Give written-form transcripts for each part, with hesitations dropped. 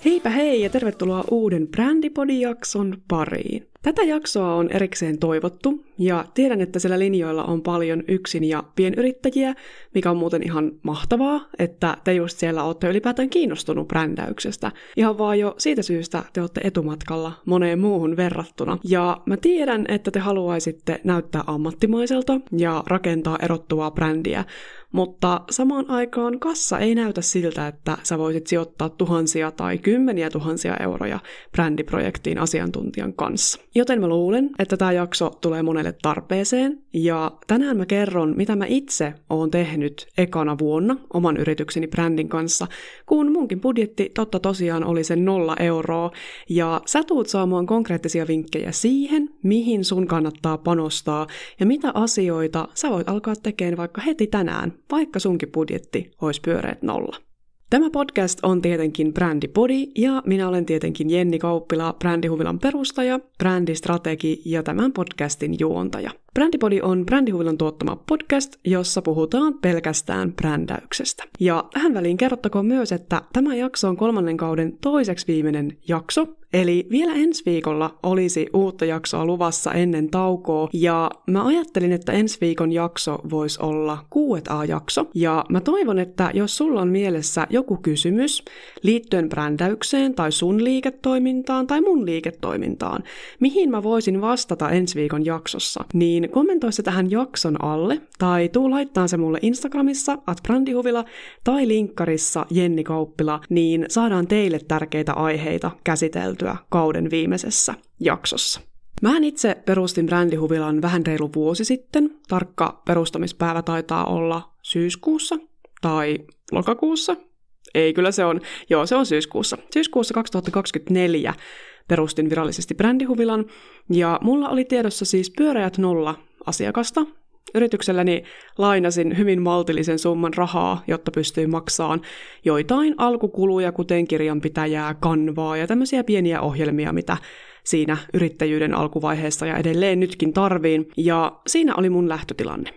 Heipä hei ja tervetuloa uuden Brändipodi-jakson pariin. Tätä jaksoa on erikseen toivottu ja tiedän, että siellä linjoilla on paljon yksin- ja pienyrittäjiä, mikä on muuten ihan mahtavaa, että te just siellä olette ylipäätään kiinnostunut brändäyksestä. Ihan vaan jo siitä syystä te olette etumatkalla moneen muuhun verrattuna. Ja mä tiedän, että te haluaisitte näyttää ammattimaiselta ja rakentaa erottuvaa brändiä, mutta samaan aikaan kassa ei näytä siltä, että sä voisit sijoittaa tuhansia tai kymmeniä tuhansia euroja brändiprojektiin asiantuntijan kanssa. Joten mä luulen, että tämä jakso tulee monelle tarpeeseen, ja tänään mä kerron, mitä mä itse oon tehnyt ekana vuonna oman yritykseni brändin kanssa, kun munkin budjetti totta tosiaan oli sen 0 euroa, ja sä tuut saamaan konkreettisia vinkkejä siihen, mihin sun kannattaa panostaa, ja mitä asioita sä voit alkaa tekemään vaikka heti tänään, vaikka sunkin budjetti olisi pyöreät 0. Tämä podcast on tietenkin Brändipodi ja minä olen tietenkin Jenni Kauppila, Brändihuvilan perustaja, brändistrategi ja tämän podcastin juontaja. Brändipodi on Brändihuvilan tuottama podcast, jossa puhutaan pelkästään brändäyksestä. Ja tähän väliin kerrottakoon myös, että tämä jakso on 3. kauden toiseksi viimeinen jakso, eli vielä ensi viikolla olisi uutta jaksoa luvassa ennen taukoa, ja mä ajattelin, että ensi viikon jakso voisi olla Q&A-jakso, ja mä toivon, että jos sulla on mielessä joku kysymys liittyen brändäykseen tai sun liiketoimintaan tai mun liiketoimintaan, mihin mä voisin vastata ensi viikon jaksossa, niin kommentoi se tähän jakson alle, tai tuu laittaa se mulle Instagramissa @brändihuvila tai linkkarissa Jenni Kauppila, niin saadaan teille tärkeitä aiheita käsiteltyä kauden viimeisessä jaksossa. Mä itse perustin Brändihuvilan vähän reilu vuosi sitten. Tarkka perustamispäivä taitaa olla syyskuussa tai lokakuussa. Ei, kyllä se on. Joo, se on syyskuussa. Syyskuussa 2024 perustin virallisesti Brändihuvilan, ja mulla oli tiedossa siis pyöreät 0 asiakasta. Yritykselläni lainasin hyvin maltillisen summan rahaa, jotta pystyin maksamaan joitain alkukuluja, kuten kirjanpitäjää, kanvaa ja tämmöisiä pieniä ohjelmia, mitä siinä yrittäjyyden alkuvaiheessa ja edelleen nytkin tarviin. Ja siinä oli mun lähtötilanne.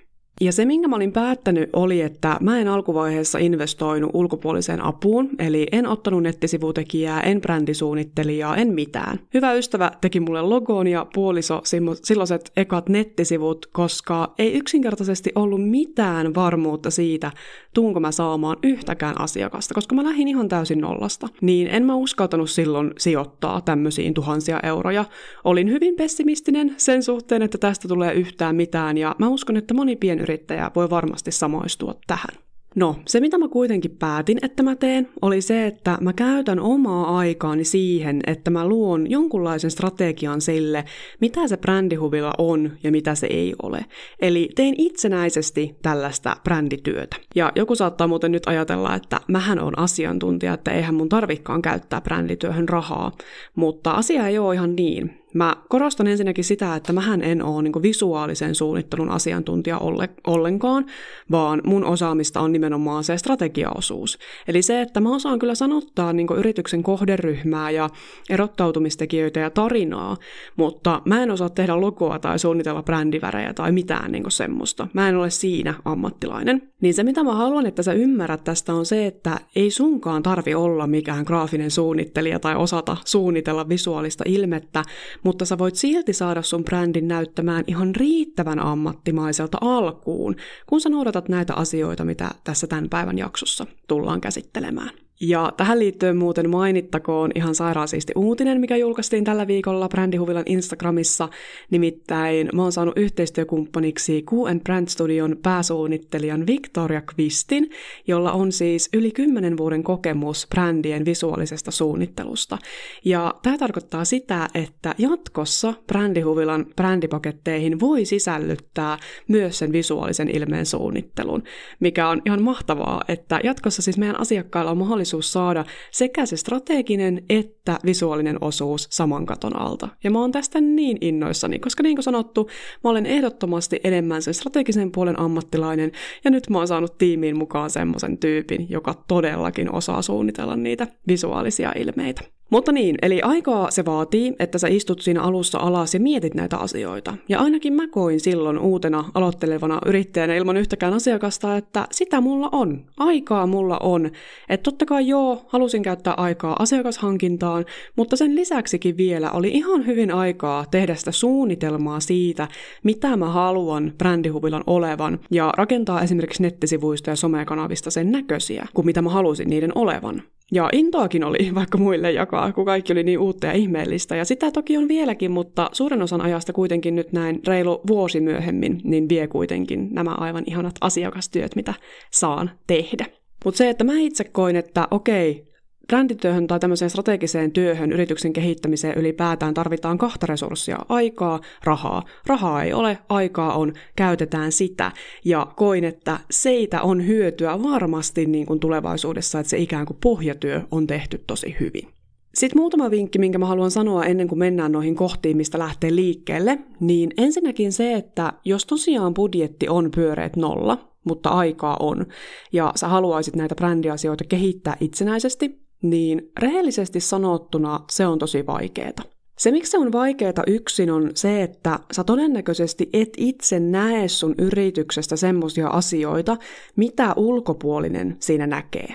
Ja se, minkä mä olin päättänyt, oli, että mä en alkuvaiheessa investoinut ulkopuoliseen apuun, eli en ottanut nettisivutekijää, en brändisuunnittelijaa, en mitään. Hyvä ystävä teki mulle logoon ja puoliso silloiset ekat nettisivut, koska ei yksinkertaisesti ollut mitään varmuutta siitä, tuunko mä saamaan yhtäkään asiakasta, koska mä lähdin ihan täysin nollasta. Niin en mä uskaltanut silloin sijoittaa tämmöisiin tuhansia euroja. Olin hyvin pessimistinen sen suhteen, että tästä tulee yhtään mitään, ja mä uskon, että moni pienyrittäjä voi varmasti samaistua tähän. No, se mitä mä kuitenkin päätin, että mä teen, oli se, että mä käytän omaa aikaani siihen, että mä luon jonkunlaisen strategian sille, mitä se Brändihuvila on ja mitä se ei ole. Eli tein itsenäisesti tällaista brändityötä. Ja joku saattaa muuten nyt ajatella, että mähän on asiantuntija, että eihän mun tarvikaan käyttää brändityöhön rahaa, mutta asia ei ole ihan niin. Mä korostan ensinnäkin sitä, että mähän en ole niin visuaalisen suunnittelun asiantuntija ollenkaan, vaan mun osaamista on nimenomaan se strategiaosuus. Eli se, että mä osaan kyllä sanottaa niin yrityksen kohderyhmää ja erottautumistekijöitä ja tarinaa, mutta mä en osaa tehdä logoa tai suunnitella brändivärejä tai mitään niin semmoista. Mä en ole siinä ammattilainen. Niin se, mitä mä haluan, että sä ymmärrät tästä, on se, että ei sunkaan tarvi olla mikään graafinen suunnittelija tai osata suunnitella visuaalista ilmettä, mutta sä voit silti saada sun brändin näyttämään ihan riittävän ammattimaiselta alkuun, kun sä noudatat näitä asioita, mitä tässä tämän päivän jaksossa tullaan käsittelemään. Ja tähän liittyen muuten mainittakoon ihan sairaan siisti uutinen, mikä julkaistiin tällä viikolla Brändihuvilan Instagramissa. Nimittäin mä oon saanut yhteistyökumppaniksi Q& Brand Studion pääsuunnittelijan Victoria Quistin, jolla on siis yli 10 vuoden kokemus brändien visuaalisesta suunnittelusta. Ja tämä tarkoittaa sitä, että jatkossa Brändihuvilan brändipaketteihin voi sisällyttää myös sen visuaalisen ilmeen suunnittelun, mikä on ihan mahtavaa, että jatkossa siis meidän asiakkailla on mahdollisuus saada sekä se strateginen että visuaalinen osuus saman katon alta. Ja mä oon tästä niin innoissani, koska niin kuin sanottu, mä olen ehdottomasti enemmän sen strategisen puolen ammattilainen, ja nyt mä oon saanut tiimiin mukaan semmoisen tyypin, joka todellakin osaa suunnitella niitä visuaalisia ilmeitä. Mutta niin, eli aikaa se vaatii, että sä istut siinä alussa alas ja mietit näitä asioita. Ja ainakin mä koin silloin uutena aloittelevana yrittäjänä ilman yhtäkään asiakasta, että sitä mulla on. Aikaa mulla on. Että totta kai halusin käyttää aikaa asiakashankintaan, mutta sen lisäksikin vielä oli ihan hyvin aikaa tehdä sitä suunnitelmaa siitä, mitä mä haluan brändihuvilan olevan ja rakentaa esimerkiksi nettisivuista ja somekanavista sen näköisiä, kuin mitä mä halusin niiden olevan. Ja intoakin oli vaikka muille jakaa, kun kaikki oli niin uutta ja ihmeellistä. Ja sitä toki on vieläkin, mutta suuren osan ajasta kuitenkin nyt näin reilu vuosi myöhemmin, niin vie kuitenkin nämä aivan ihanat asiakastyöt, mitä saan tehdä. Mutta se, että mä itse koin, että okei, brändityöhön tai tämmöiseen strategiseen työhön, yrityksen kehittämiseen ylipäätään tarvitaan 2 resurssia, aikaa, rahaa. Rahaa ei ole, aikaa on, käytetään sitä. Ja koin, että siitä on hyötyä varmasti niin kuin tulevaisuudessa, että se ikään kuin pohjatyö on tehty tosi hyvin. Sitten muutama vinkki, minkä mä haluan sanoa ennen kuin mennään noihin kohtiin, mistä lähtee liikkeelle, niin ensinnäkin se, että jos tosiaan budjetti on pyöreät 0, mutta aikaa on, ja sä haluaisit näitä brändiasioita kehittää itsenäisesti, niin rehellisesti sanottuna se on tosi vaikeeta. Se, miksi se on vaikeeta yksin, on se, että sä todennäköisesti et itse näe sun yrityksestä semmoisia asioita, mitä ulkopuolinen siinä näkee.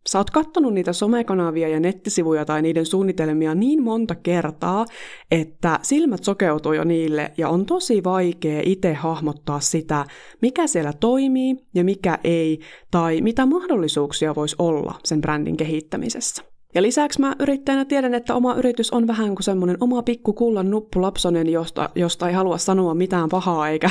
Sä oot kattonut niitä somekanavia ja nettisivuja tai niiden suunnitelmia niin monta kertaa, että silmät sokeutuu jo niille ja on tosi vaikea itse hahmottaa sitä, mikä siellä toimii ja mikä ei, tai mitä mahdollisuuksia voisi olla sen brändin kehittämisessä. Ja lisäksi mä yrittäjänä tiedän, että oma yritys on vähän kuin semmoinen oma pikku kullan nuppulapsonen, josta ei halua sanoa mitään pahaa eikä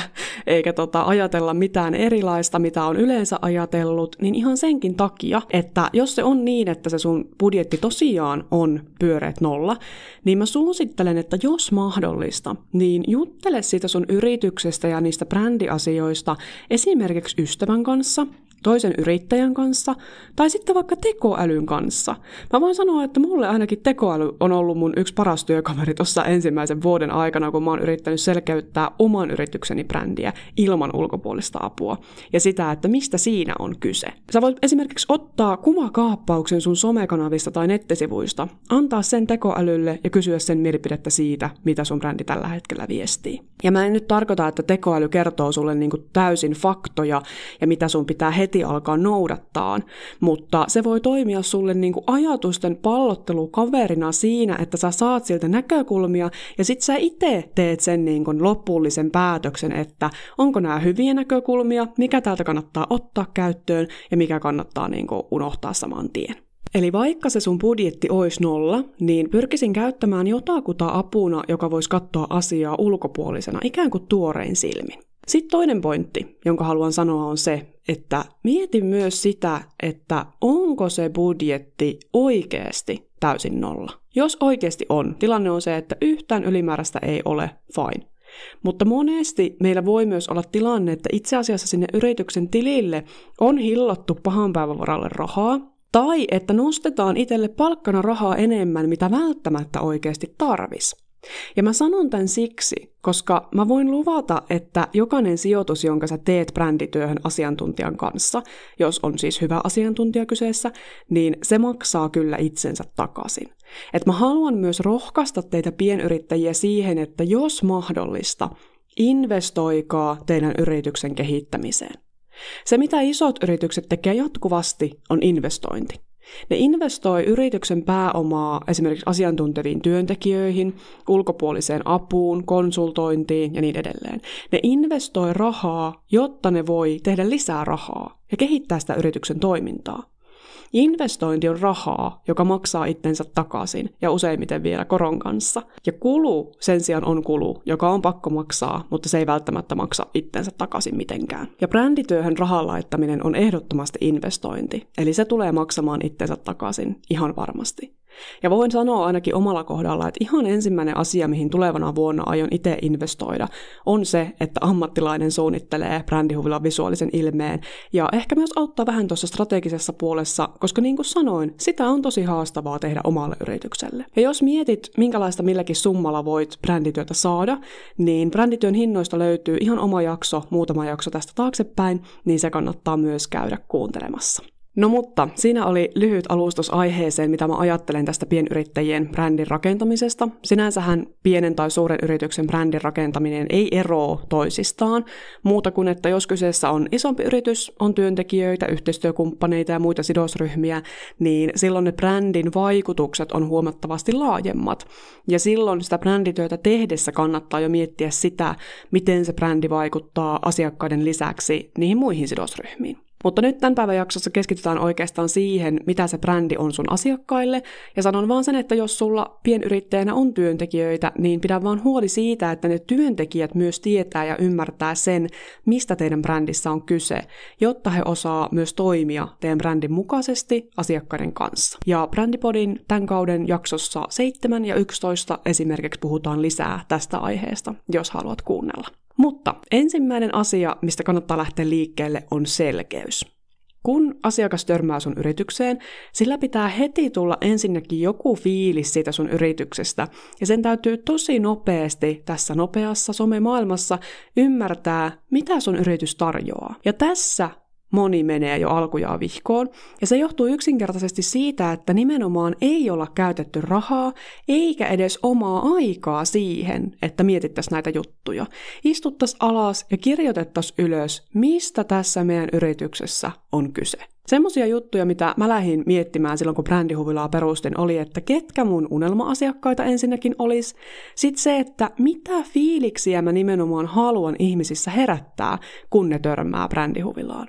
ajatella mitään erilaista, mitä on yleensä ajatellut, niin ihan senkin takia, että jos se on niin, että se sun budjetti tosiaan on pyöreät 0, niin mä suosittelen, että jos mahdollista, niin juttele siitä sun yrityksestä ja niistä brändiasioista esimerkiksi ystävän kanssa, toisen yrittäjän kanssa tai sitten vaikka tekoälyn kanssa. Mä voin sanoa, että mulle ainakin tekoäly on ollut mun yksi paras työkaveri tuossa ensimmäisen vuoden aikana, kun mä oon yrittänyt selkeyttää oman yritykseni brändiä ilman ulkopuolista apua ja sitä, että mistä siinä on kyse. Sä voit esimerkiksi ottaa kuvakaappauksen sun somekanavista tai nettisivuista, antaa sen tekoälylle ja kysyä sen mielipidettä siitä, mitä sun brändi tällä hetkellä viestii. Ja mä en nyt tarkoita, että tekoäly kertoo sulle niinku täysin faktoja ja mitä sun pitää heti alkaa noudattaa, mutta se voi toimia sulle niin kuin ajatusten pallottelukaverina siinä, että sä saat siltä näkökulmia ja sit sä itse teet sen niin kuin loppullisen päätöksen, että onko nämä hyviä näkökulmia, mikä täältä kannattaa ottaa käyttöön ja mikä kannattaa niin kuin unohtaa saman tien. Eli vaikka se sun budjetti olisi 0, niin pyrkisin käyttämään jotakuta apuna, joka voisi katsoa asiaa ulkopuolisena, ikään kuin tuorein silmin. Sitten toinen pointti, jonka haluan sanoa, on se, että mieti myös sitä, että onko se budjetti oikeasti täysin 0. Jos oikeasti on, tilanne on se, että yhtään ylimääräistä ei ole, fine. Mutta monesti meillä voi myös olla tilanne, että itse asiassa sinne yrityksen tilille on hillottu pahan päivän varalle rahaa, tai että nostetaan itselle palkkana rahaa enemmän, mitä välttämättä oikeasti tarvisi. Ja mä sanon tämän siksi, koska mä voin luvata, että jokainen sijoitus, jonka sä teet brändityöhön asiantuntijan kanssa, jos on siis hyvä asiantuntija kyseessä, niin se maksaa kyllä itsensä takaisin. Et mä haluan myös rohkaista teitä pienyrittäjiä siihen, että jos mahdollista, investoikaa teidän yrityksen kehittämiseen. Se, mitä isot yritykset tekee jatkuvasti, on investointi. Ne investoi yrityksen pääomaa esimerkiksi asiantunteviin työntekijöihin, ulkopuoliseen apuun, konsultointiin ja niin edelleen. Ne investoi rahaa, jotta ne voi tehdä lisää rahaa ja kehittää sitä yrityksen toimintaa. Investointi on rahaa, joka maksaa itsensä takaisin ja useimmiten vielä koron kanssa. Ja kulu sen sijaan on kulu, joka on pakko maksaa, mutta se ei välttämättä maksa itsensä takaisin mitenkään. Ja brändityöhön rahan laittaminen on ehdottomasti investointi, eli se tulee maksamaan itsensä takaisin ihan varmasti. Ja voin sanoa ainakin omalla kohdalla, että ihan ensimmäinen asia, mihin tulevana vuonna aion itse investoida, on se, että ammattilainen suunnittelee brändihuvilan visuaalisen ilmeen ja ehkä myös auttaa vähän tuossa strategisessa puolessa, koska niin kuin sanoin, sitä on tosi haastavaa tehdä omalle yritykselle. Ja jos mietit, minkälaista milläkin summalla voit brändityötä saada, niin brändityön hinnoista löytyy ihan oma jakso, muutama jakso tästä taaksepäin, niin se kannattaa myös käydä kuuntelemassa. No mutta siinä oli lyhyt alustus aiheeseen, mitä mä ajattelen tästä pienyrittäjien brändin rakentamisesta. Sinänsähän pienen tai suuren yrityksen brändin rakentaminen ei eroa toisistaan, muuta kuin että jos kyseessä on isompi yritys, on työntekijöitä, yhteistyökumppaneita ja muita sidosryhmiä, niin silloin ne brändin vaikutukset on huomattavasti laajemmat. Ja silloin sitä brändityötä tehdessä kannattaa jo miettiä sitä, miten se brändi vaikuttaa asiakkaiden lisäksi niihin muihin sidosryhmiin. Mutta nyt tämän päivän jaksossa keskitytään oikeastaan siihen, mitä se brändi on sun asiakkaille, ja sanon vaan sen, että jos sulla pienyrittäjänä on työntekijöitä, niin pidä vaan huoli siitä, että ne työntekijät myös tietää ja ymmärtää sen, mistä teidän brändissä on kyse, jotta he osaa myös toimia teidän brändin mukaisesti asiakkaiden kanssa. Ja Brändipodin tämän kauden jaksossa 7 ja 11 esimerkiksi puhutaan lisää tästä aiheesta, jos haluat kuunnella. Mutta ensimmäinen asia, mistä kannattaa lähteä liikkeelle, on selkeys. Kun asiakas törmää sun yritykseen, sillä pitää heti tulla ensinnäkin joku fiilis siitä sun yrityksestä, ja sen täytyy tosi nopeasti tässä nopeassa somemaailmassa ymmärtää, mitä sun yritys tarjoaa. Ja tässä moni menee jo alkujaan vihkoon, ja se johtuu yksinkertaisesti siitä, että nimenomaan ei olla käytetty rahaa, eikä edes omaa aikaa siihen, että mietittäisiin näitä juttuja. Istuttaisiin alas ja kirjoitettaisiin ylös, mistä tässä meidän yrityksessä on kyse. Semmoisia juttuja, mitä mä lähdin miettimään silloin, kun Brändihuvilaa perustin, oli, että ketkä mun unelma-asiakkaita ensinnäkin olisi. Sitten se, että mitä fiiliksiä mä nimenomaan haluan ihmisissä herättää, kun ne törmää Brändihuvilaan.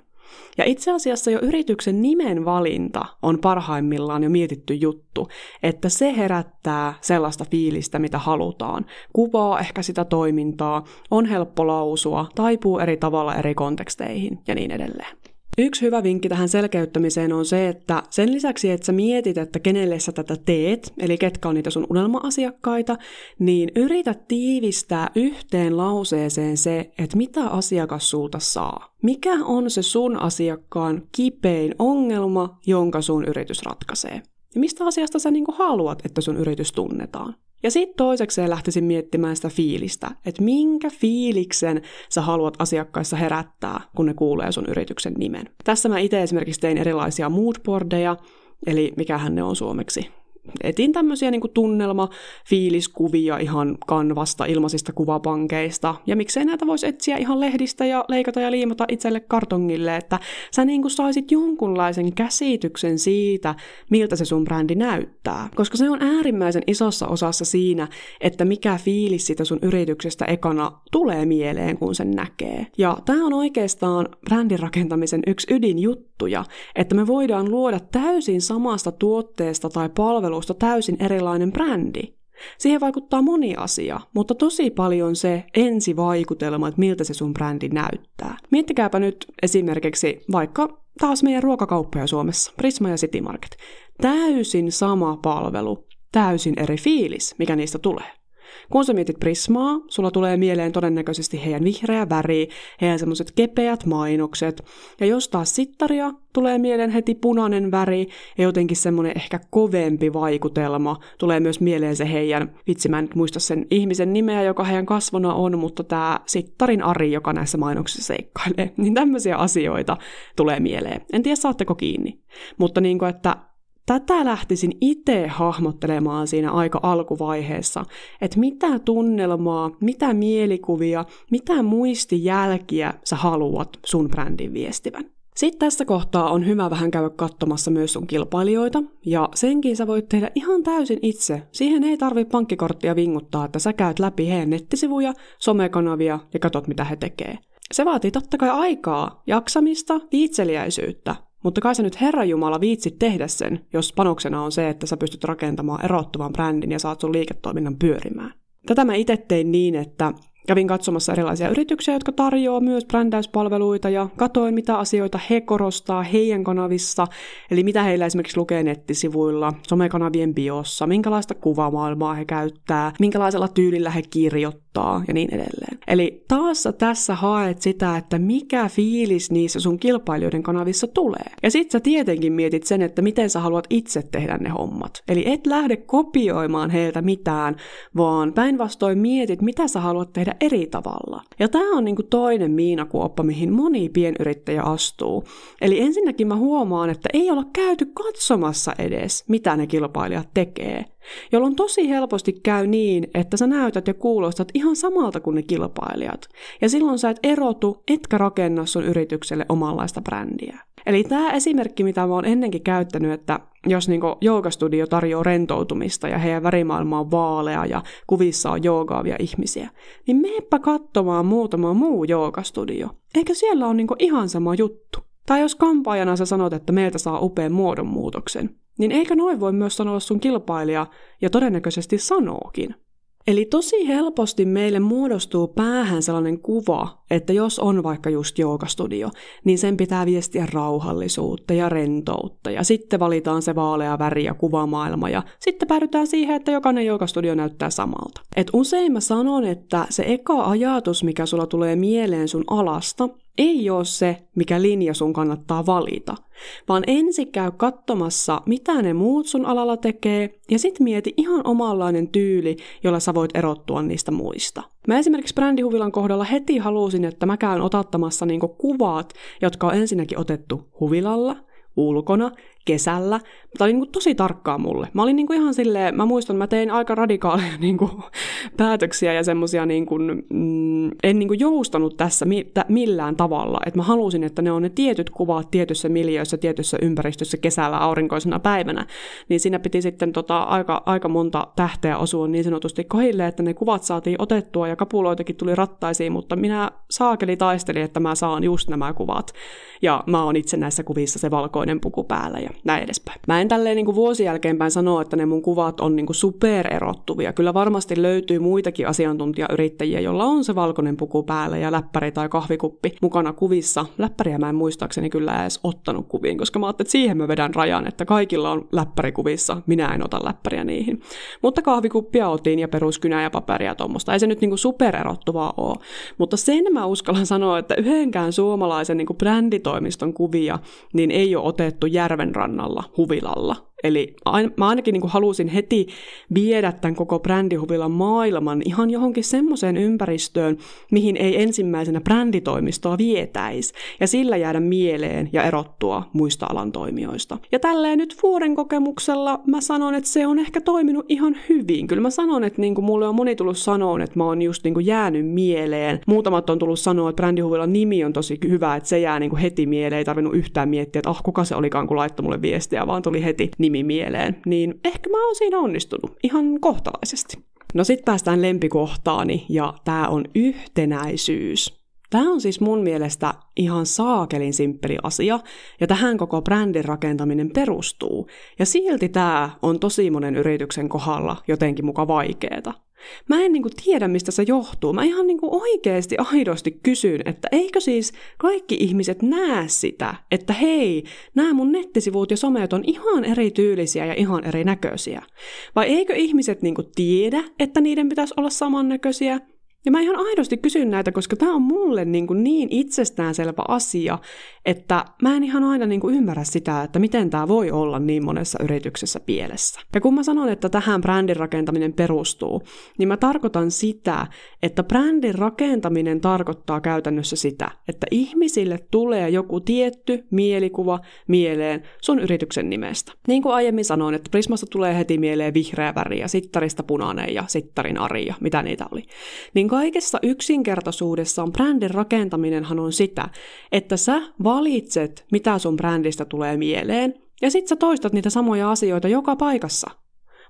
Ja itse asiassa jo yrityksen nimen valinta on parhaimmillaan jo mietitty juttu, että se herättää sellaista fiilistä, mitä halutaan. Kuvaa ehkä sitä toimintaa, on helppo lausua, taipuu eri tavalla eri konteksteihin ja niin edelleen. Yksi hyvä vinkki tähän selkeyttämiseen on se, että sen lisäksi, että sä mietit, että kenelle sä tätä teet, eli ketkä on niitä sun unelma-asiakkaita, niin yritä tiivistää yhteen lauseeseen se, että mitä asiakas sulta saa. Mikä on se sun asiakkaan kipein ongelma, jonka sun yritys ratkaisee? Ja mistä asiasta sä haluat, että sun yritys tunnetaan? Ja sitten toisekseen lähtisin miettimään sitä fiilistä, että minkä fiiliksen sä haluat asiakkaissa herättää, kun ne kuulee sun yrityksen nimen. Tässä mä itse esimerkiksi tein erilaisia moodboardeja, eli mikähän ne on suomeksi. Etin tämmöisiä tunnelma-fiiliskuvia ihan Canvasta, ilmaisista kuvapankeista, ja miksei näitä voisi etsiä ihan lehdistä ja leikata ja liimata itselle kartongille, että sä saisit jonkunlaisen käsityksen siitä, miltä se sun brändi näyttää. Koska se on äärimmäisen isossa osassa siinä, että mikä fiilis siitä sun yrityksestä ekana tulee mieleen, kun sen näkee. Ja tää on oikeastaan brändin rakentamisen yksi ydinjuttuja, että me voidaan luoda täysin samasta tuotteesta tai palvelusta täysin erilainen brändi. Siihen vaikuttaa moni asia, mutta tosi paljon se ensivaikutelma, että miltä se sun brändi näyttää. Miettikääpä nyt esimerkiksi vaikka taas meidän ruokakauppoja Suomessa, Prisma ja City Market. Täysin sama palvelu, täysin eri fiilis, mikä niistä tulee. Kun sä mietit Prismaa, sulla tulee mieleen todennäköisesti heidän vihreä väri, heidän semmoiset kepeät mainokset. Ja jos taas Sittaria, tulee mieleen heti punainen väri ja jotenkin semmoinen ehkä kovempi vaikutelma. Tulee myös mieleen se heidän, vitsi mä en nyt muista sen ihmisen nimeä, joka heidän kasvona on, mutta tämä Sittarin Ari, joka näissä mainoksissa seikkailee. Niin tämmöisiä asioita tulee mieleen. En tiedä, saatteko kiinni. Mutta että tätä lähtisin itse hahmottelemaan siinä aika alkuvaiheessa, että mitä tunnelmaa, mitä mielikuvia, mitä muistijälkiä sä haluat sun brändin viestivän. Sitten tässä kohtaa on hyvä vähän käydä katsomassa myös sun kilpailijoita, ja senkin sä voit tehdä ihan täysin itse. Siihen ei tarvitse pankkikorttia vinguttaa, että sä käyt läpi heidän nettisivuja, somekanavia ja katot mitä he tekee. Se vaatii totta kai aikaa, jaksamista, viitseliäisyyttä. Mutta kai sä nyt Herranjumala viitsit tehdä sen, jos panoksena on se, että sä pystyt rakentamaan erottuvan brändin ja saat sun liiketoiminnan pyörimään. Tätä mä itse tein niin, että kävin katsomassa erilaisia yrityksiä, jotka tarjoaa myös brändäyspalveluita ja katoin, mitä asioita he korostaa heidän kanavissa, eli mitä heillä esimerkiksi lukee nettisivuilla, somekanavien biossa, minkälaista kuvamaailmaa he käyttää, minkälaisella tyylillä he kirjoittaa ja niin edelleen. Eli taas tässä haet sitä, että mikä fiilis niissä sun kilpailijoiden kanavissa tulee. Ja sit sä tietenkin mietit sen, että miten sä haluat itse tehdä ne hommat. Eli et lähde kopioimaan heiltä mitään, vaan päinvastoin mietit, mitä sä haluat tehdä viestiä eri tavalla. Ja tämä on niinku toinen miinakuoppa, mihin moni pienyrittäjä astuu. Eli ensinnäkin mä huomaan, että ei olla käyty katsomassa edes, mitä ne kilpailijat tekee. Jolloin tosi helposti käy niin, että sä näytät ja kuulostat ihan samalta kuin ne kilpailijat. Ja silloin sä et erotu, etkä rakenna sun yritykselle omanlaista brändiä. Eli tämä esimerkki, mitä mä oon ennenkin käyttänyt, että jos niinku joogastudio tarjoaa rentoutumista ja heidän värimaailma on vaalea ja kuvissa on joogaavia ihmisiä, niin meepä katsomaan muutama muu joogastudio. Eikä siellä ole niinku ihan sama juttu. Tai jos kampaajana sä sanot, että meiltä saa upean muodonmuutoksen, niin eikö noin voi myös sanoa sun kilpailija ja todennäköisesti sanookin. Eli tosi helposti meille muodostuu päähän sellainen kuva, että jos on vaikka just joogastudio, niin sen pitää viestiä rauhallisuutta ja rentoutta. Ja sitten valitaan se vaalea väri ja kuvamaailma ja sitten päädytään siihen, että jokainen joogastudio näyttää samalta. Et usein mä sanon, että se eka ajatus, mikä sulla tulee mieleen sun alasta, ei ole se, mikä linja sun kannattaa valita, vaan ensin käy katsomassa, mitä ne muut sun alalla tekee, ja sit mieti ihan omanlainen tyyli, jolla sä voit erottua niistä muista. Mä esimerkiksi brändihuvilan kohdalla heti halusin, että mä käyn otattamassa niinku kuvat, jotka on ensinnäkin otettu huvilalla, ulkona, kesällä. Tämä oli niinku tosi tarkkaa mulle. Mä olin niinku ihan silleen, mä muistan, mä tein aika radikaaleja niinku päätöksiä ja semmosia niinku, en niinku joustanut tässä millään tavalla. Et mä halusin, että ne on ne tietyt kuvat tietyssä miljöössä, tietyssä ympäristössä kesällä aurinkoisena päivänä. Niin siinä piti sitten aika monta tähteä osua niin sanotusti kohille, että ne kuvat saatiin otettua ja kapuloitakin tuli rattaisiin, mutta minä saakeli taistelin, että mä saan just nämä kuvat. Ja mä oon itse näissä kuvissa se valkoinen puku päällä ja näin edespäin. Mä en tälleen niin kuin vuosien jälkeenpäin sanoa, että ne mun kuvat on niin kuin supererottuvia. Kyllä varmasti löytyy muitakin asiantuntijayrittäjiä, joilla on se valkoinen puku päällä ja läppäri tai kahvikuppi mukana kuvissa. Läppäriä mä en muistaakseni kyllä edes ottanut kuviin, koska mä ajattelin, että siihen mä vedän rajan, että kaikilla on läppäri kuvissa, minä en ota läppäriä niihin. Mutta kahvikuppia otin ja peruskynää ja paperia ja tommosta. Ei se nyt niin kuin supererottuvaa ole. Mutta sen mä uskallan sanoa, että yhdenkään suomalaisen niin kuin bränditoimiston kuvia niin ei ole otettu järven rannalla, huvilalla. Eli mä ainakin niin kuin halusin heti viedä tämän koko brändihuvilan maailman ihan johonkin semmoiseen ympäristöön, mihin ei ensimmäisenä bränditoimistoa vietäisi, ja sillä jäädä mieleen ja erottua muista alan toimijoista. Ja tälleen nyt vuoden kokemuksella mä sanon, että se on ehkä toiminut ihan hyvin. Kyllä mä sanon, että niin kuin mulle on moni tullut sanoa, että mä oon just niin kuin jäänyt mieleen. Muutamat on tullut sanoa, että brändihuvilan nimi on tosi hyvä, että se jää niin kuin heti mieleen, ei tarvinnut yhtään miettiä, että kuka se olikaan, kun laittoi mulle viestiä, vaan tuli heti nimi mieleen, niin ehkä mä oon siinä onnistunut ihan kohtalaisesti. No sit päästään lempikohtaani, ja tää on yhtenäisyys. Tämä on siis mun mielestä ihan saakelin simppeli asia, ja tähän koko brändin rakentaminen perustuu, ja silti tää on tosi monen yrityksen kohdalla jotenkin muka vaikeeta. Mä en tiedä, mistä se johtuu. Mä ihan oikeasti aidosti kysyn, että eikö siis kaikki ihmiset näe sitä, että hei, nämä mun nettisivut ja somet on ihan erityylisiä ja ihan erinäköisiä. Vai eikö ihmiset tiedä, että niiden pitäisi olla samannäköisiä? Ja mä ihan aidosti kysyn näitä, koska tää on mulle niin itsestäänselvä asia, että mä en ihan aina ymmärrä sitä, että miten tää voi olla niin monessa yrityksessä pielessä. Ja kun mä sanon, että tähän brändin rakentaminen perustuu, niin mä tarkoitan sitä, että brändin rakentaminen tarkoittaa käytännössä sitä, että ihmisille tulee joku tietty mielikuva mieleen sun yrityksen nimestä. Niin kuin aiemmin sanoin, että Prismasta tulee heti mieleen vihreä väri ja sittarista punainen ja sittarin Ari ja mitä niitä oli. Niin kaikessa yksinkertaisuudessaan brändin rakentaminenhan on sitä, että sä valitset, mitä sun brändistä tulee mieleen, ja sit sä toistat niitä samoja asioita joka paikassa.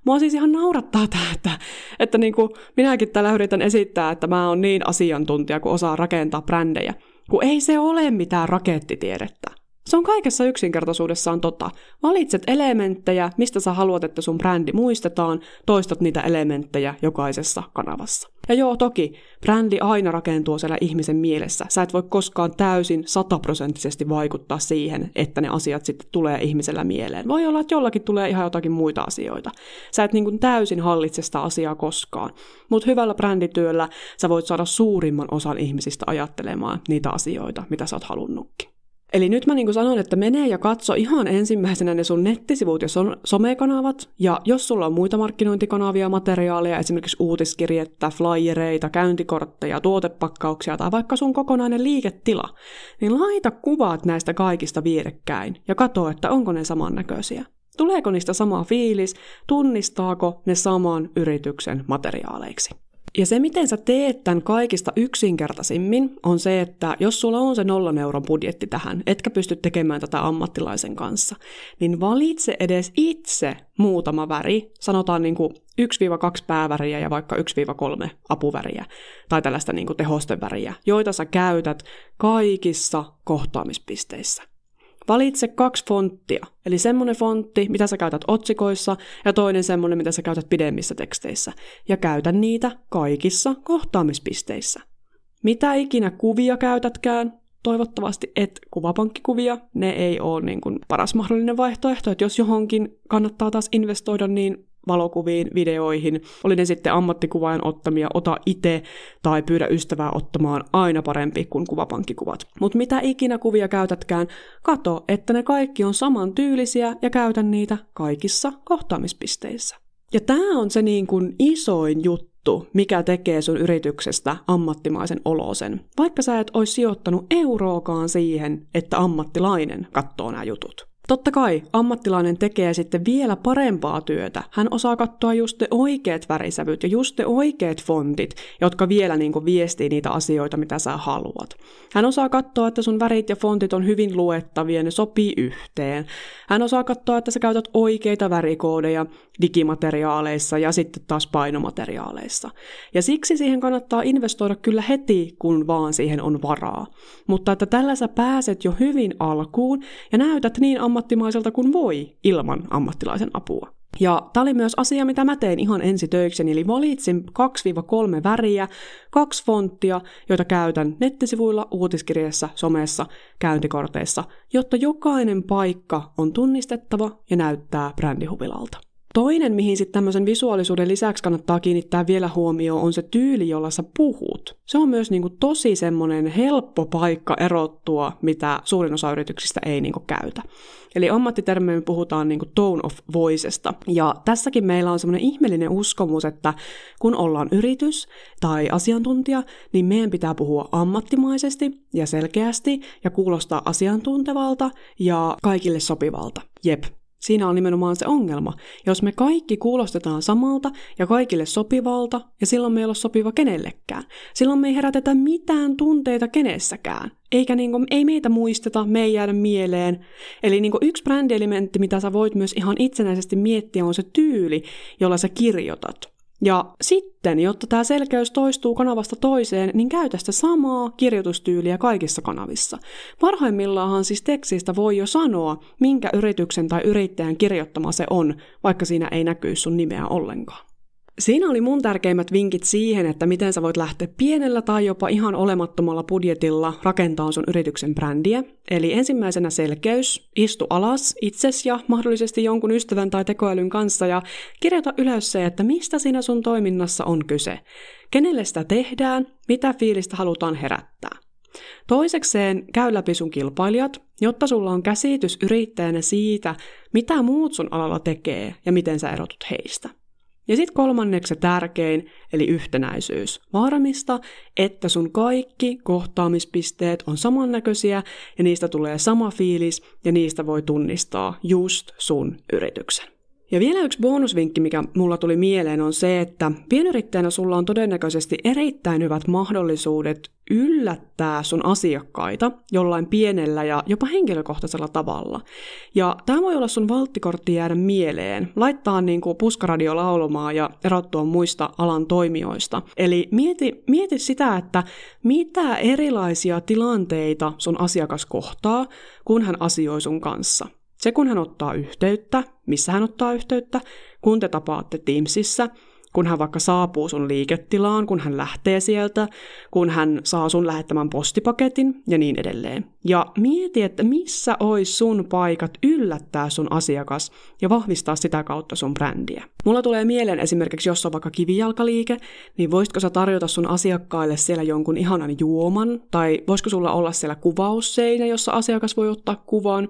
Mua siis ihan naurattaa tää, että minäkin täällä yritän esittää, että mä oon niin asiantuntija, kun osaa rakentaa brändejä, kun ei se ole mitään rakettitiedettä. Se on kaikessa yksinkertaisuudessaan Valitset elementtejä, mistä sä haluat, että sun brändi muistetaan, toistat niitä elementtejä jokaisessa kanavassa. Ja joo, toki, brändi aina rakentuu siellä ihmisen mielessä. Sä et voi koskaan täysin 100% vaikuttaa siihen, että ne asiat sitten tulee ihmisellä mieleen. Voi olla, että jollakin tulee ihan jotakin muita asioita. Sä et täysin hallitse sitä asiaa koskaan. Mutta hyvällä brändityöllä sä voit saada suurimman osan ihmisistä ajattelemaan niitä asioita, mitä sä oot halunnutkin. Eli nyt mä niin kuin sanon, että mene ja katso ihan ensimmäisenä ne sun nettisivut ja somekanavat, ja jos sulla on muita markkinointikanavia, materiaaleja, esimerkiksi uutiskirjettä, flyereita, käyntikortteja, tuotepakkauksia tai vaikka sun kokonainen liiketila, niin laita kuvat näistä kaikista vierekkäin ja katso, että onko ne samannäköisiä. Tuleeko niistä sama fiilis, tunnistaako ne saman yrityksen materiaaleiksi? Ja se, miten sä teet tämän kaikista yksinkertaisimmin, on se, että jos sulla on se 0 euron budjetti tähän, etkä pysty tekemään tätä ammattilaisen kanssa, niin valitse edes itse muutama väri, sanotaan niin kuin 1-2 pääväriä ja vaikka 1-3 apuväriä, tai tällaista niin kuin tehosteväriä, joita sä käytät kaikissa kohtaamispisteissä. Valitse 2 fonttia, eli semmoinen fontti, mitä sä käytät otsikoissa, ja toinen semmoinen, mitä sä käytät pidemmissä teksteissä, ja käytä niitä kaikissa kohtaamispisteissä. Mitä ikinä kuvia käytätkään, toivottavasti et kuvapankkikuvia, ne ei ole niin kuin paras mahdollinen vaihtoehto, että jos johonkin kannattaa taas investoida, niin valokuviin, videoihin, oli ne sitten ammattikuvaajan ottamia, ota itse tai pyydä ystävää ottamaan, aina parempi kuin kuvapankkikuvat. Mutta mitä ikinä kuvia käytätkään, kato, että ne kaikki on samantyylisiä ja käytä niitä kaikissa kohtaamispisteissä. Ja tämä on se niin kuin isoin juttu, mikä tekee sun yrityksestä ammattimaisen olosen, vaikka sä et olisi sijoittanut euroakaan siihen, että ammattilainen katsoo nämä jutut. Totta kai ammattilainen tekee sitten vielä parempaa työtä. Hän osaa katsoa just ne oikeat värisävyt ja just ne oikeat fontit, jotka vielä niin kuin viestii niitä asioita, mitä sä haluat. Hän osaa katsoa, että sun värit ja fontit on hyvin luettavia, ne sopii yhteen. Hän osaa katsoa, että sä käytät oikeita värikoodeja digimateriaaleissa ja sitten taas painomateriaaleissa. Ja siksi siihen kannattaa investoida kyllä heti, kun vaan siihen on varaa. Mutta että tällä sä pääset jo hyvin alkuun ja näytät niin ammattimaiselta kuin voi ilman ammattilaisen apua. Ja tämä oli myös asia, mitä mä tein ihan ensi töikseni, eli valitsin 2-3 väriä, 2 fonttia, joita käytän nettisivuilla, uutiskirjeessä, somessa, käyntikorteissa, jotta jokainen paikka on tunnistettava ja näyttää brändihuvilalta. Toinen, mihin sitten tämmöisen visuaalisuuden lisäksi kannattaa kiinnittää vielä huomioon, on se tyyli, jolla sä puhut. Se on myös niinku tosi semmoinen helppo paikka erottua, mitä suurin osa yrityksistä ei niinku käytä. Eli ammattitermein puhutaan niinku tone of voicesta. Ja tässäkin meillä on semmoinen ihmeellinen uskomus, että kun ollaan yritys tai asiantuntija, niin meidän pitää puhua ammattimaisesti ja selkeästi ja kuulostaa asiantuntevalta ja kaikille sopivalta. Jep. Siinä on nimenomaan se ongelma. Jos me kaikki kuulostetaan samalta ja kaikille sopivalta, ja silloin me ei ole sopiva kenellekään. Silloin me ei herätetä mitään tunteita kenessäkään. Ei meitä muisteta, me ei jäädä mieleen. Eli yksi brändielementti, mitä sä voit myös ihan itsenäisesti miettiä, on se tyyli, jolla sä kirjoitat. Ja sitten, jotta tämä selkeys toistuu kanavasta toiseen, niin käytä sitä samaa kirjoitustyyliä kaikissa kanavissa. Parhaimmillaanhan siis tekstistä voi jo sanoa, minkä yrityksen tai yrittäjän kirjoittama se on, vaikka siinä ei näkyy sun nimeä ollenkaan. Siinä oli mun tärkeimmät vinkit siihen, että miten sä voit lähteä pienellä tai jopa ihan olemattomalla budjetilla rakentamaan sun yrityksen brändiä. Eli ensimmäisenä selkeys, istu alas itses ja mahdollisesti jonkun ystävän tai tekoälyn kanssa ja kirjoita ylös se, että mistä siinä sun toiminnassa on kyse. Kenelle sitä tehdään, mitä fiilistä halutaan herättää. Toisekseen käy läpi sun kilpailijat, jotta sulla on käsitys yrittäjänä siitä, mitä muut sun alalla tekee ja miten sä erotut heistä. Ja sitten kolmanneksi se tärkein, eli yhtenäisyys. Varmista, että sun kaikki kohtaamispisteet on samannäköisiä ja niistä tulee sama fiilis ja niistä voi tunnistaa just sun yrityksen. Ja vielä yksi bonusvinkki, mikä mulla tuli mieleen, on se, että pienyrittäjänä sulla on todennäköisesti erittäin hyvät mahdollisuudet yllättää sun asiakkaita jollain pienellä ja jopa henkilökohtaisella tavalla. Ja tämä voi olla sun valttikortti jäädä mieleen, laittaa puskaradio laulamaan ja erottua muista alan toimijoista. Eli mieti sitä, että mitä erilaisia tilanteita sun asiakas kohtaa, kun hän asioi sun kanssa. Se, kun hän ottaa yhteyttä, missä hän ottaa yhteyttä, kun te tapaatte Teamsissa, kun hän vaikka saapuu sun liiketilaan, kun hän lähtee sieltä, kun hän saa sun lähettämän postipaketin ja niin edelleen. Ja mieti, että missä olisi sun paikat yllättää sun asiakas ja vahvistaa sitä kautta sun brändiä. Mulla tulee mieleen esimerkiksi, jos on vaikka kivijalkaliike, niin voisitko sä tarjota sun asiakkaille siellä jonkun ihanan juoman, tai voisiko sulla olla siellä kuvausseinä, jossa asiakas voi ottaa kuvan,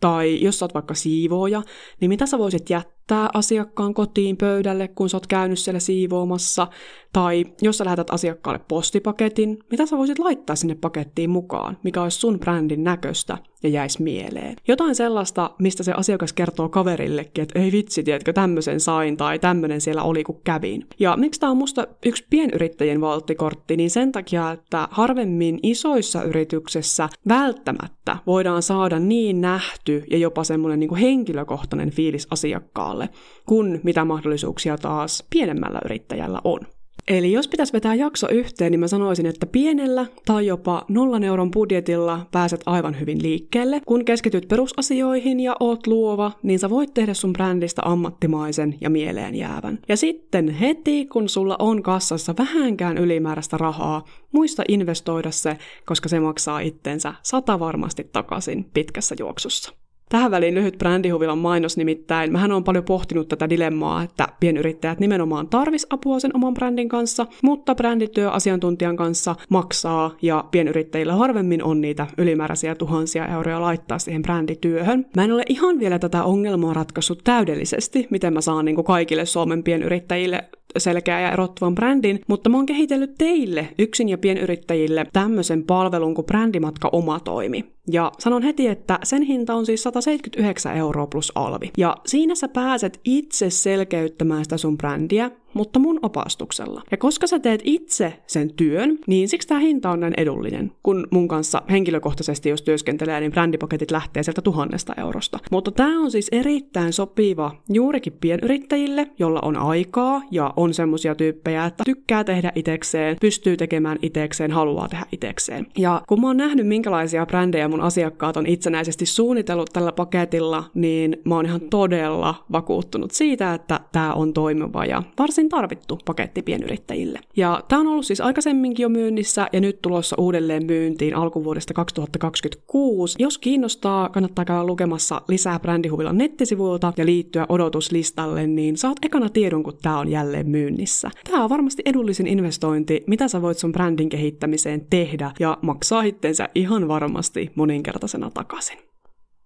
tai jos sä oot vaikka siivooja, niin mitä sä voisit jättää asiakkaan kotiin pöydälle, kun sä oot käynyt siellä siivoamassa, tai jos sä lähetät asiakkaalle postipaketin, mitä sä voisit laittaa sinne pakettiin mukaan, mikä olisi sun brändin näköistä ja jäisi mieleen. Jotain sellaista, mistä se asiakas kertoo kaverillekin, että ei vitsi, tiedätkö, tämmöisen sain tai tämmöinen siellä oli, kun kävin. Ja miksi tää on musta yksi pienyrittäjien valttikortti, niin sen takia, että harvemmin isoissa yrityksissä välttämättä voidaan saada niin nähty ja jopa semmoinen niin kuin henkilökohtainen fiilis asiakkaalle, kun mitä mahdollisuuksia taas pienemmällä yrittäjällä on. Eli jos pitäisi vetää jakso yhteen, niin mä sanoisin, että pienellä tai jopa 0 euron budjetilla pääset aivan hyvin liikkeelle. Kun keskityt perusasioihin ja oot luova, niin sä voit tehdä sun brändistä ammattimaisen ja mieleen jäävän. Ja sitten heti, kun sulla on kassassa vähänkään ylimääräistä rahaa, muista investoida se, koska se maksaa itsensä 100 varmasti takaisin pitkässä juoksussa. Tähän väliin lyhyt brändihuvilan mainos, nimittäin mähän olen paljon pohtinut tätä dilemmaa, että pienyrittäjät nimenomaan tarvis apua sen oman brändin kanssa, mutta brändityö asiantuntijan kanssa maksaa ja pienyrittäjillä harvemmin on niitä ylimääräisiä tuhansia euroja laittaa siihen brändityöhön. Mä en ole ihan vielä tätä ongelmaa ratkaissut täydellisesti, miten mä saan kaikille Suomen pienyrittäjille selkeä ja erottuvan brändin, mutta mä oon kehitellyt teille yksin- ja pienyrittäjille tämmöisen palvelun kuin Brändimatka Omatoimi. Ja sanon heti, että sen hinta on siis 179 € plus alvi. Ja siinä sä pääset itse selkeyttämään sitä sun brändiä, mutta mun opastuksella. Ja koska sä teet itse sen työn, niin siksi tää hinta on näin edullinen. Kun mun kanssa henkilökohtaisesti, jos työskentelee, niin brändipaketit lähtee sieltä 1000 eurosta. Mutta tää on siis erittäin sopiva juurikin pienyrittäjille, jolla on aikaa ja on semmosia tyyppejä, että tykkää tehdä itekseen, pystyy tekemään itekseen, haluaa tehdä itekseen. Ja kun mä oon nähnyt, minkälaisia brändejä mun asiakkaat on itsenäisesti suunnitellut tällä paketilla, niin mä oon ihan todella vakuuttunut siitä, että tää on toimiva ja varsin tarvittu paketti pienyrittäjille. Ja tää on ollut siis aikaisemminkin jo myynnissä ja nyt tulossa uudelleen myyntiin alkuvuodesta 2026. Jos kiinnostaa, kannattaa käydä lukemassa lisää Brändihuvilan nettisivuilta ja liittyä odotuslistalle, niin saat ekana tiedon, kun tää on jälleen myynnissä. Tää on varmasti edullisin investointi, mitä sä voit sun brändin kehittämiseen tehdä ja maksaa itsensä ihan varmasti moninkertaisena takaisin.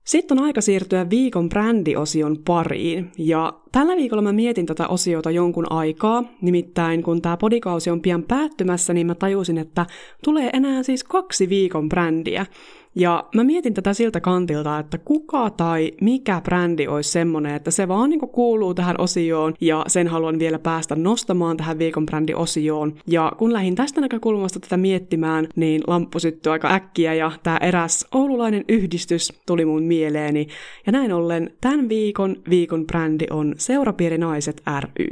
Sitten on aika siirtyä viikon brändiosion pariin, ja tällä viikolla mä mietin tätä osiota jonkun aikaa, nimittäin kun tää podikausi on pian päättymässä, niin mä tajusin, että tulee enää siis 2 viikon brändiä. Ja mä mietin tätä siltä kantilta, että kuka tai mikä brändi olisi semmoinen, että se vaan kuuluu tähän osioon ja sen haluan vielä päästä nostamaan tähän viikon brändiosioon. Ja kun lähdin tästä näkökulmasta tätä miettimään, niin lamppu syttyi aika äkkiä ja tää eräs oululainen yhdistys tuli mun mieleeni. Ja näin ollen tämän viikon brändi on Seurapiirinaiset ry.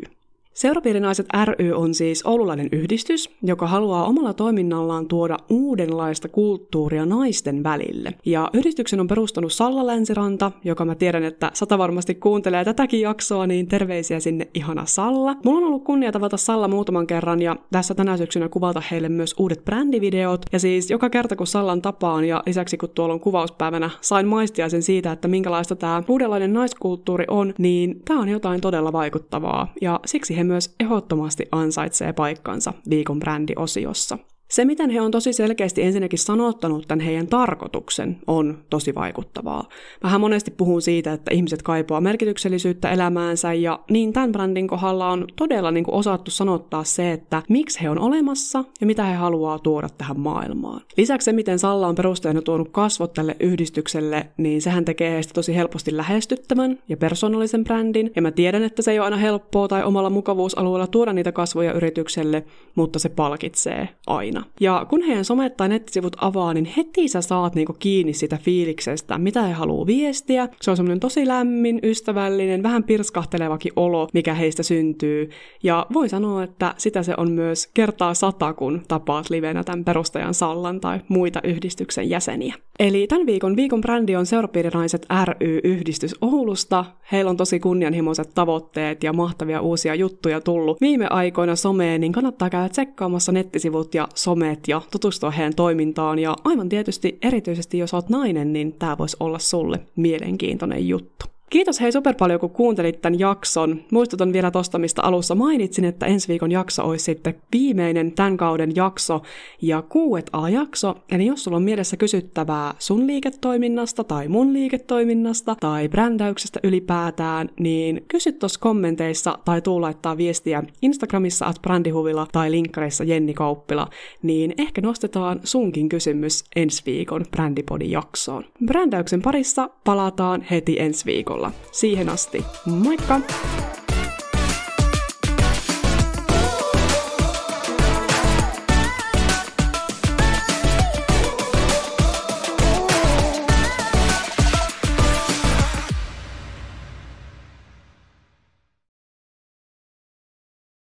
Seurapiirinaiset ry on siis oululainen yhdistys, joka haluaa omalla toiminnallaan tuoda uudenlaista kulttuuria naisten välille. Ja yhdistyksen on perustanut Salla Länsiranta, joka mä tiedän, että Sata varmasti kuuntelee tätäkin jaksoa, niin terveisiä sinne ihana Salla. Mulla on ollut kunnia tavata Salla muutaman kerran ja tässä tänä syksynä kuvata heille myös uudet brändivideot. Ja siis joka kerta kun Sallan tapaan ja lisäksi kun tuolla on kuvauspäivänä sain maistiaisen siitä, että minkälaista tää uudenlainen naiskulttuuri on, niin tää on jotain todella vaikuttavaa ja siksi he myös ehdottomasti ansaitsee paikkansa viikon brändiosiossa. Se, miten he on tosi selkeästi ensinnäkin sanottanut tämän heidän tarkoituksen, on tosi vaikuttavaa. Vähän monesti puhun siitä, että ihmiset kaipaa merkityksellisyyttä elämäänsä, ja niin tämän brändin kohdalla on todella osattu sanottaa se, että miksi he on olemassa ja mitä he haluaa tuoda tähän maailmaan. Lisäksi se, miten Salla on perusteena tuonut kasvot tälle yhdistykselle, niin sehän tekee heistä tosi helposti lähestyttävän ja persoonallisen brändin, ja mä tiedän, että se ei ole aina helppoa tai omalla mukavuusalueella tuoda niitä kasvoja yritykselle, mutta se palkitsee aina. Ja kun heidän somet tai nettisivut avaa, niin heti sä saat kiinni sitä fiiliksestä, mitä he haluaa viestiä. Se on semmoinen tosi lämmin, ystävällinen, vähän pirskahtelevakin olo, mikä heistä syntyy. Ja voi sanoa, että sitä se on myös kertaa 100, kun tapaat livenä tämän perustajan Sallan tai muita yhdistyksen jäseniä. Eli tämän viikon brändi on Seurapiirinaiset ry-yhdistys Oulusta. Heillä on tosi kunnianhimoiset tavoitteet ja mahtavia uusia juttuja tullut viime aikoina someen, niin kannattaa käydä tsekkaamassa nettisivut ja somet ja tutustua heidän toimintaan. Ja aivan tietysti erityisesti jos oot nainen, niin tää voisi olla sulle mielenkiintoinen juttu. Kiitos hei super paljon, kun kuuntelit tämän jakson. Muistutan vielä tosta, mistä alussa mainitsin, että ensi viikon jakso olisi sitten viimeinen tämän kauden jakso ja Q&A-jakso. Eli jos sulla on mielessä kysyttävää sun liiketoiminnasta tai mun liiketoiminnasta tai brändäyksestä ylipäätään, niin kysy tuossa kommenteissa tai tuu laittaa viestiä Instagramissa @brändihuvila tai linkkareissa Jenni Kauppila, niin ehkä nostetaan sunkin kysymys ensi viikon Brändipodi-jaksoon. Brändäyksen parissa palataan heti ensi viikolla. Siihen asti, moikka!